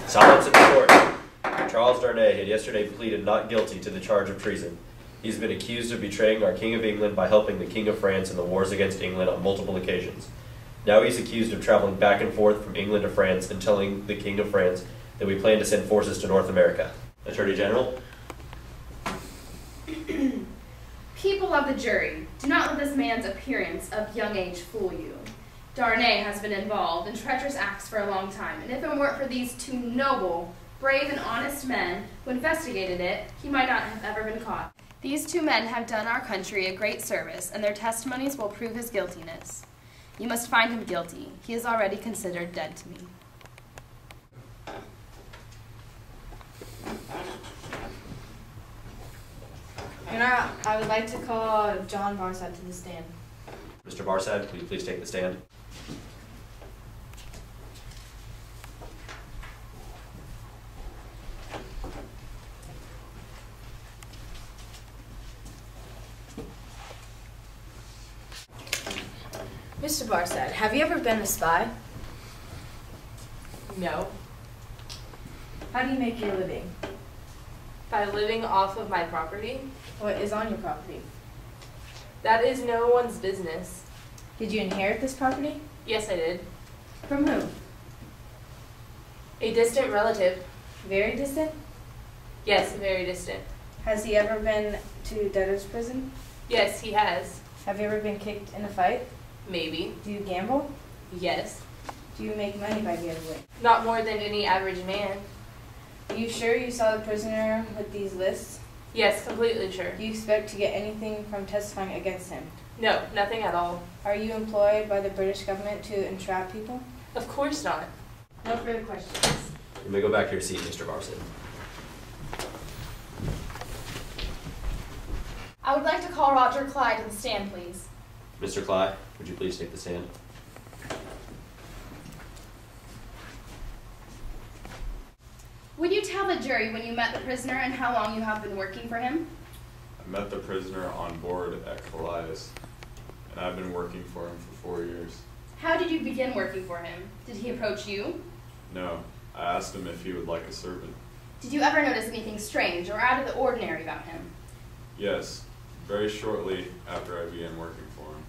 Silence in the court. Charles Darnay had yesterday pleaded not guilty to the charge of treason. He's been accused of betraying our King of England by helping the King of France in the wars against England on multiple occasions. Now he's accused of traveling back and forth from England to France and telling the King of France that we plan to send forces to North America. Attorney General? People of the jury, do not let this man's appearance of young age fool you. Darnay has been involved in treacherous acts for a long time, and if it weren't for these two noble, brave, and honest men who investigated it, he might not have ever been caught. These two men have done our country a great service, and their testimonies will prove his guiltiness. You must find him guilty. He is already considered dead to me. And I would like to call John Barsad to the stand. Mr. Barsad, will you please take the stand? Mr. Barsad, have you ever been a spy? No. How do you make your living? By living off of my property? What is on your property? That is no one's business. Did you inherit this property? Yes, I did. From whom? A distant relative. Very distant? Yes, very distant. Has he ever been to debtor's prison? Yes, he has. Have you ever been kicked in a fight? Maybe. Do you gamble? Yes. Do you make money by gambling? Not more than any average man. Are you sure you saw the prisoner with these lists? Yes, completely sure. Do you expect to get anything from testifying against him? No, nothing at all. Are you employed by the British government to entrap people? Of course not. No further questions. You may go back to your seat, Mr. Barsad. I would like to call Roger Clyde to the stand, please. Mr. Clyde, would you please take the stand? Would you tell the jury when you met the prisoner and how long you have been working for him? I met the prisoner on board at Calais, and I've been working for him for 4 years. How did you begin working for him? Did he approach you? No, I asked him if he would like a servant. Did you ever notice anything strange or out of the ordinary about him? Yes, very shortly after I began working for him.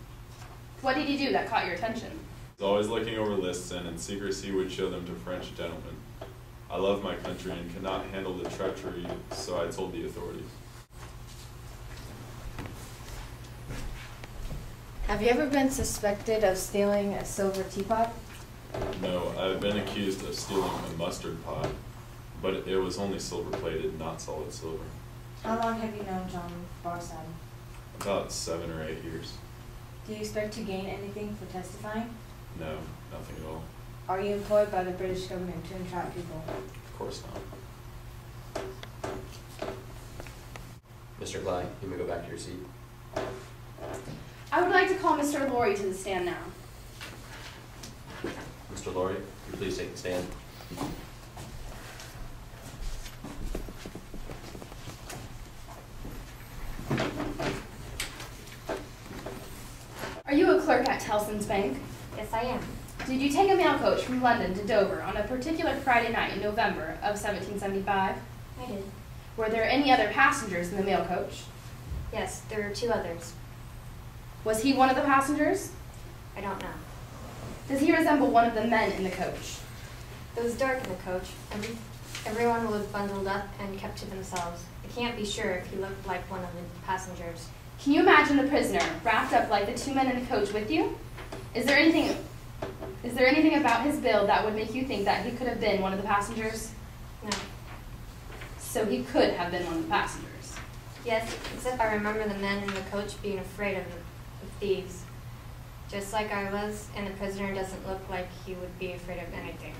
What did he do that caught your attention? He was always looking over lists and in secrecy would show them to French gentlemen. I love my country and cannot handle the treachery, so I told the authorities. Have you ever been suspected of stealing a silver teapot? No, I've been accused of stealing a mustard pot, but it was only silver-plated, not solid silver. How long have you known John Barsad? About 7 or 8 years. Do you expect to gain anything for testifying? No, nothing at all. Are you employed by the British government to entrap people? Of course not. Mr. Clyde, you may go back to your seat. I would like to call Mr. Laurie to the stand now. Mr. Laurie, would you please take the stand? Are you a clerk at Tellson's Bank? Yes, I am. Did you take a mail coach from London to Dover on a particular Friday night in November of 1775? I did. Were there any other passengers in the mail coach? Yes, there are 2 others. Was he one of the passengers? I don't know. Does he resemble one of the men in the coach? It was dark in the coach. Everyone was bundled up and kept to themselves. I can't be sure if he looked like one of the passengers. Can you imagine the prisoner wrapped up like the 2 men in the coach with you? Is there anything about his build that would make you think that he could have been one of the passengers? No. So he could have been one of the passengers. Yes, except I remember the men in the coach being afraid of thieves. Just like I was, and the prisoner doesn't look like he would be afraid of anything.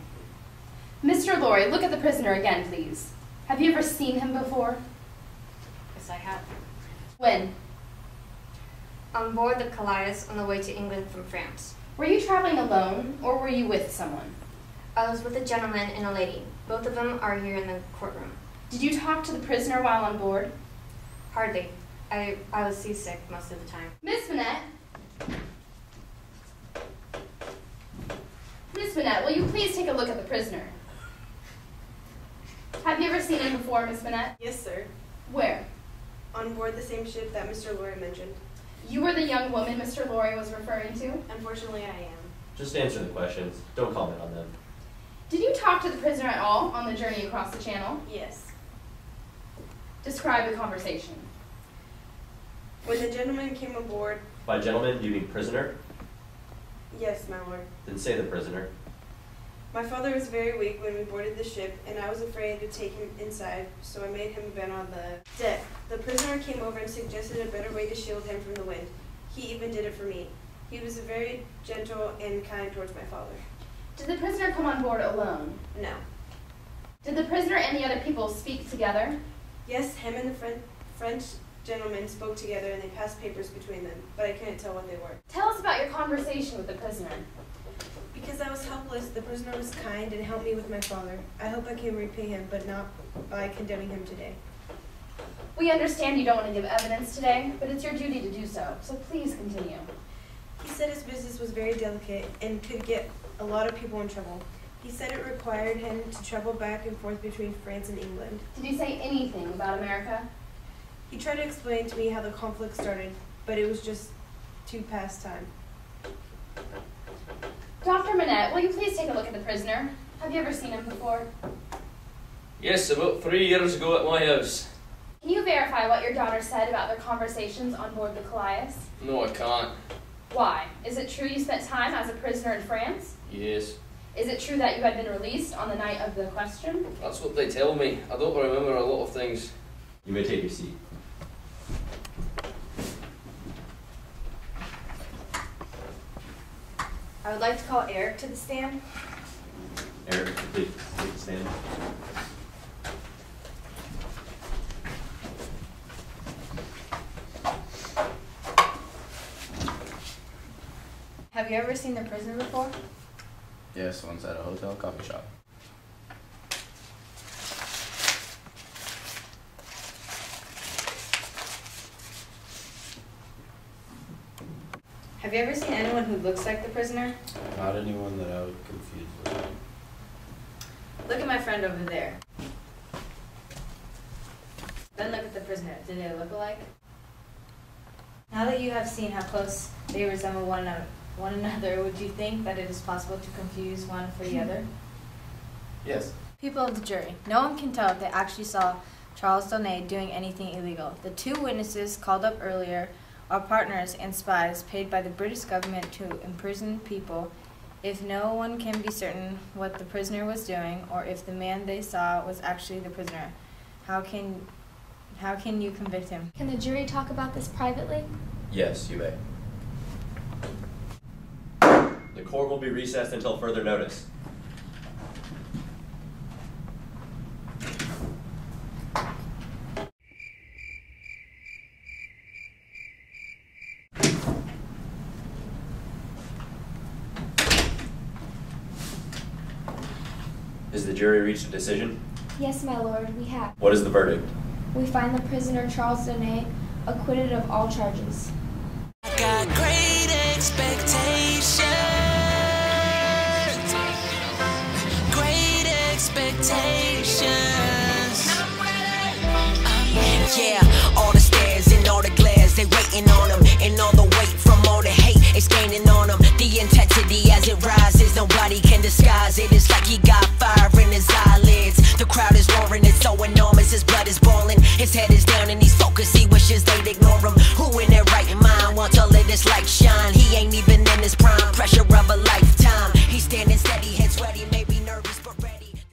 Mr. Laurie, look at the prisoner again, please. Have you ever seen him before? Yes, I have. When? On board the Calais on the way to England from France. Were you traveling alone, or were you with someone? I was with a gentleman and a lady. Both of them are here in the courtroom. Did you talk to the prisoner while on board? Hardly. I was seasick most of the time. Miss Manette? Miss Miss Minette, will you please take a look at the prisoner? Have you ever seen him before, Miss Minette? Yes, sir. Where? On board the same ship that Mr. Lorry mentioned. You were the young woman Mr. Lorry was referring to? Unfortunately, I am. Just answer the questions. Don't comment on them. Did you talk to the prisoner at all on the journey across the channel? Yes. Describe the conversation. When the gentleman came aboard, By gentlemen, do you mean prisoner? yes, my lord. Then say the prisoner. My father was very weak when we boarded the ship, and I was afraid to take him inside, so I made him a bed on the deck. The prisoner came over and suggested a better way to shield him from the wind. He even did it for me. He was very gentle and kind towards my father. Did the prisoner come on board alone? No. Did the prisoner and the other people speak together? Yes, him and the French gentlemen spoke together, and they passed papers between them, but I couldn't tell what they were. Tell us about your conversation with the prisoner. Because I was helpless, the prisoner was kind and helped me with my father. I hope I can repay him, but not by condemning him today. We understand you don't want to give evidence today, but it's your duty to do so, so please continue. He said his business was very delicate and could get a lot of people in trouble. He said it required him to travel back and forth between France and England. Did he say anything about America? He tried to explain to me how the conflict started, but it was just too past time. Dr. Minette, will you please take a look at the prisoner? Have you ever seen him before? Yes, about 3 years ago at my house. Can you verify what your daughter said about their conversations on board the Callias? No, I can't. Why? Is it true you spent time as a prisoner in France? Yes, Is it true that you had been released on the night of the question? that's what they tell me. I don't remember a lot of things. You may take your seat. I would like to call Eric to the stand. Eric, please take a stand. Have you ever seen the prisoner before? Yes, once at a hotel coffee shop. Have you ever seen anyone who looks like the prisoner? Not anyone that I would confuse with him. Look at my friend over there. Then look at the prisoner. Do they look alike? Now that you have seen how close they resemble one another, would you think that it is possible to confuse one for the other? Yes. People of the jury, no one can tell if they actually saw Charles Darnay doing anything illegal. The two witnesses called up earlier are partners and spies paid by the British government to imprison people. If no one can be certain what the prisoner was doing, or if the man they saw was actually the prisoner, how can you convict him? Can the jury talk about this privately? Yes, you may. The court will be recessed until further notice. Has the jury reached a decision? Yes, my lord, we have. What is the verdict? We find the prisoner Charles Darnay acquitted of all charges. I got great expectations. Great expectations. Yeah, all the stares and all the glares, they waiting on them. And all the weight from all the hate is gaining on them. The intensity as it rises, nobody can disguise it. It's like he got fire in his eyelids. The crowd is roaring, it's so enormous, his blood is boiling. His head is down and he's focused, he wishes they'd ignore him. Who in their right mind wants to let his light shine? He ain't even in his prime, pressure of a lifetime. He's standing steady, heads ready.